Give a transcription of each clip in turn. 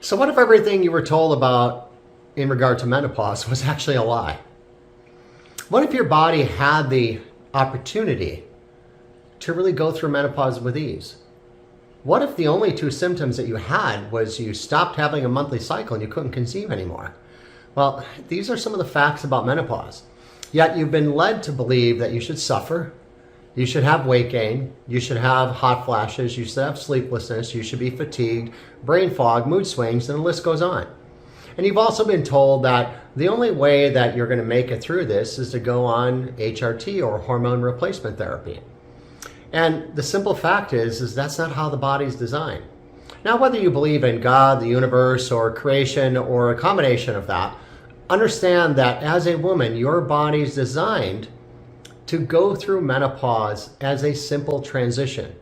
So what if everything you were told about in regard to menopause was actually a lie? What if your body had the opportunity to really go through menopause with ease? What if the only two symptoms that you had was you stopped having a monthly cycle and you couldn't conceive anymore? Well, these are some of the facts about menopause. Yet you've been led to believe that you should suffer, you should have weight gain, you should have hot flashes, you should have sleeplessness, you should be fatigued, brain fog, mood swings, and the list goes on. And you've also been told that the only way that you're going to make it through this is to go on HRT or hormone replacement therapy. And the simple fact is that's not how the body's designed. Now, whether you believe in God, the universe, or creation, or a combination of that, understand that as a woman, your body's designed to go through menopause as a simple transition,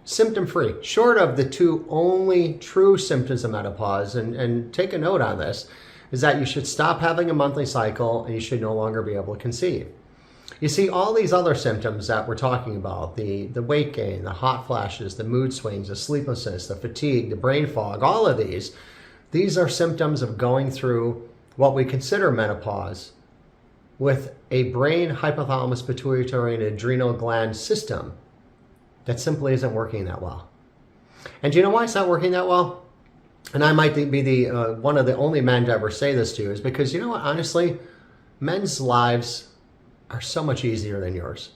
symptom-free, short of the two only true symptoms of menopause, and take a note on this, is that you should stop having a monthly cycle and you should no longer be able to conceive. You see, all these other symptoms that we're talking about, the weight gain, the hot flashes, the mood swings, the sleeplessness, the fatigue, the brain fog, all of these are symptoms of going through what we consider menopause with a brain, hypothalamus, pituitary, and adrenal gland system that simply isn't working that well. And do you know why it's not working that well? And I might be the one of the only men to ever say this to you, is because, you know what, honestly, men's lives are so much easier than yours.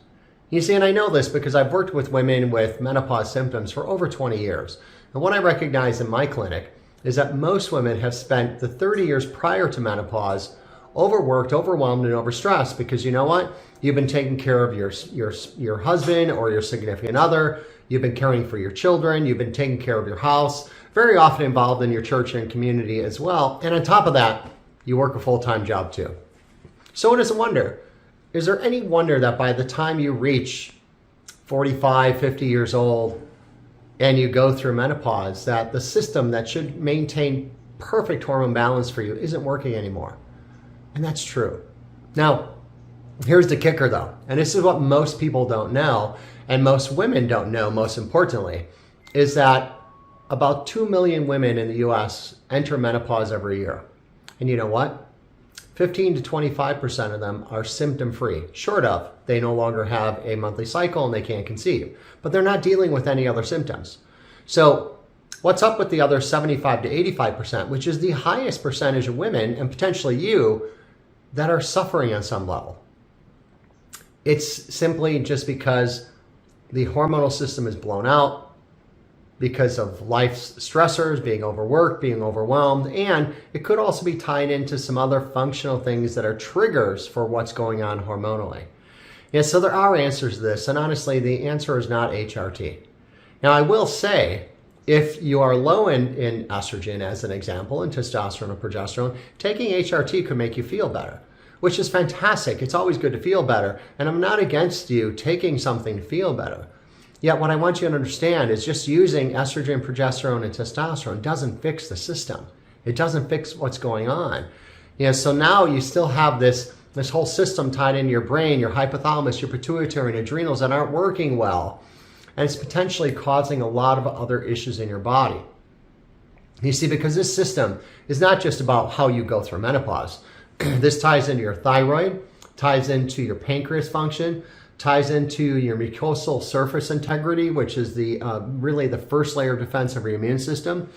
You see, and I know this because I've worked with women with menopause symptoms for over 20 years. And what I recognize in my clinic is that most women have spent the 30 years prior to menopause overworked, overwhelmed, and overstressed, because you know what? You've been taking care of your husband or your significant other. You've been caring for your children. You've been taking care of your house, very often involved in your church and community as well. And on top of that, you work a full-time job too. So it is a wonder. Is there any wonder that by the time you reach 45, 50 years old and you go through menopause, that the system that should maintain perfect hormone balance for you isn't working anymore? And that's true. Now, here's the kicker though, and this is what most people don't know, and most women don't know, most importantly, is that about 2 million women in the US enter menopause every year. And you know what? 15 to 25% of them are symptom-free, short of they no longer have a monthly cycle and they can't conceive, but they're not dealing with any other symptoms. So what's up with the other 75 to 85%, which is the highest percentage of women, and potentially you, that are suffering on some level? It's simply just because the hormonal system is blown out, because of life's stressors, being overworked, being overwhelmed, and it could also be tied into some other functional things that are triggers for what's going on hormonally. Yeah, so there are answers to this, and honestly, the answer is not HRT. Now, I will say, if you are low in estrogen, as an example, and testosterone or progesterone, taking HRT could make you feel better, which is fantastic. It's always good to feel better, and I'm not against you taking something to feel better. Yet what I want you to understand is just using estrogen, progesterone, and testosterone doesn't fix the system. It doesn't fix what's going on. So now you still have this whole system tied into your brain, your hypothalamus, your pituitary, and adrenals that aren't working well. And it's potentially causing a lot of other issues in your body. You see, because this system is not just about how you go through menopause. This ties into your thyroid, ties into your pancreas function, ties into your mucosal surface integrity, which is the really the first layer of defense of your immune system.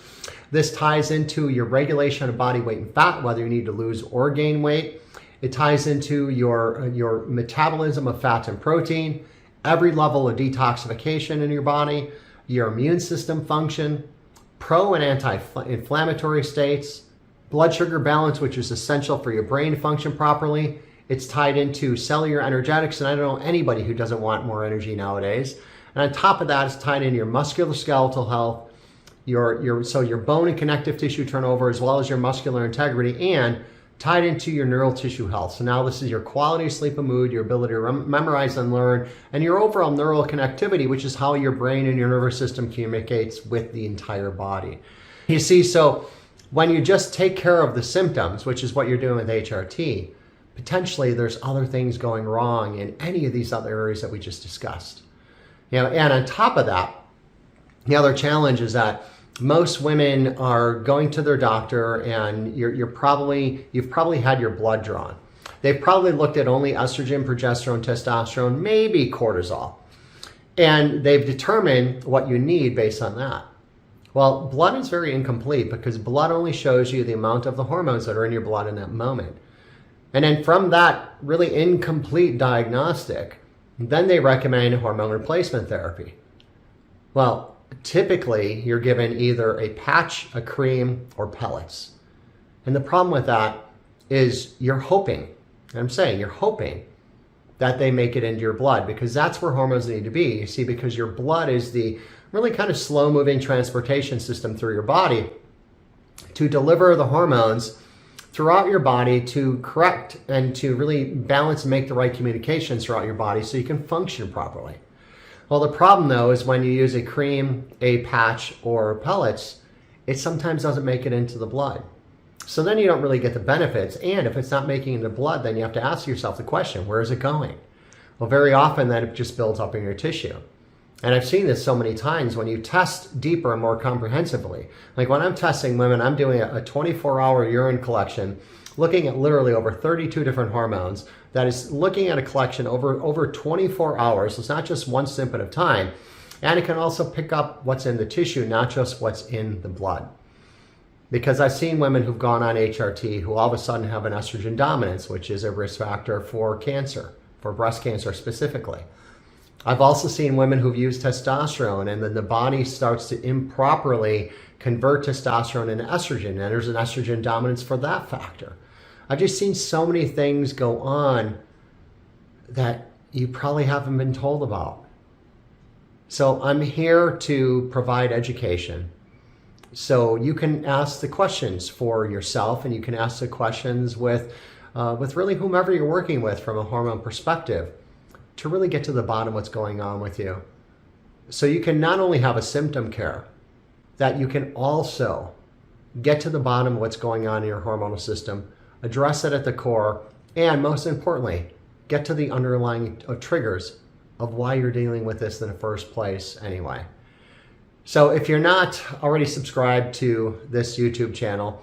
This ties into your regulation of body weight and fat, whether you need to lose or gain weight. It ties into your metabolism of fat and protein, every level of detoxification in your body, your immune system function, pro and anti-inflammatory states, blood sugar balance, which is essential for your brain to function properly. It's tied into cellular energetics, and I don't know anybody who doesn't want more energy nowadays. And on top of that, it's tied into your musculoskeletal health, your bone and connective tissue turnover, as well as your muscular integrity, and tied into your neural tissue health. So now this is your quality of sleep and mood, your ability to memorize and learn, and your overall neural connectivity, which is how your brain and your nervous system communicates with the entire body. You see, so when you just take care of the symptoms, which is what you're doing with HRT, potentially there's other things going wrong in any of these other areas that we just discussed. And on top of that, the other challenge is that most women are going to their doctor and you've probably had your blood drawn. They've probably looked at only estrogen, progesterone, testosterone, maybe cortisol. And they've determined what you need based on that. Well, blood is very incomplete because blood only shows you the amount of the hormones that are in your blood in that moment. And then from that really incomplete diagnostic, then they recommend hormone replacement therapy. Well, typically you're given either a patch, a cream, or pellets. And the problem with that is you're hoping that they make it into your blood, because that's where hormones need to be. You see, because your blood is the really kind of slow moving transportation system through your body to deliver the hormones throughout your body to correct and to really balance and make the right communications throughout your body so you can function properly. Well, the problem though is when you use a cream, a patch, or pellets, it sometimes doesn't make it into the blood. So then you don't really get the benefits. And if it's not making it in the blood, then you have to ask yourself the question, where is it going? Well, very often that it just builds up in your tissue. And I've seen this so many times when you test deeper and more comprehensively. Like when I'm testing women, I'm doing a 24-hour urine collection, looking at literally over 32 different hormones. That is looking at a collection over 24 hours. So it's not just one snippet of time. And it can also pick up what's in the tissue, not just what's in the blood. Because I've seen women who've gone on HRT who all of a sudden have an estrogen dominance, which is a risk factor for cancer, for breast cancer specifically. I've also seen women who've used testosterone and then the body starts to improperly convert testosterone into estrogen, and there's an estrogen dominance for that factor. I've just seen so many things go on that you probably haven't been told about. So I'm here to provide education. So you can ask the questions for yourself, and you can ask the questions with really whomever you're working with from a hormone perspective, to really get to the bottom of what's going on with you. So you can not only have a symptom care, that you can also get to the bottom of what's going on in your hormonal system, address it at the core, and most importantly, get to the underlying triggers of why you're dealing with this in the first place anyway. So if you're not already subscribed to this YouTube channel,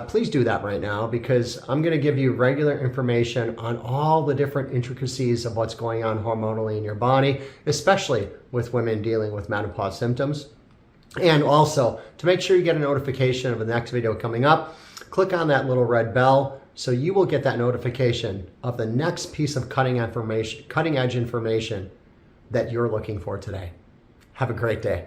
please do that right now, because I'm going to give you regular information on all the different intricacies of what's going on hormonally in your body, especially with women dealing with menopause symptoms. And also, to make sure you get a notification of the next video coming up, click on that little red bell so you will get that notification of the next piece of cutting edge information that you're looking for today. Have a great day.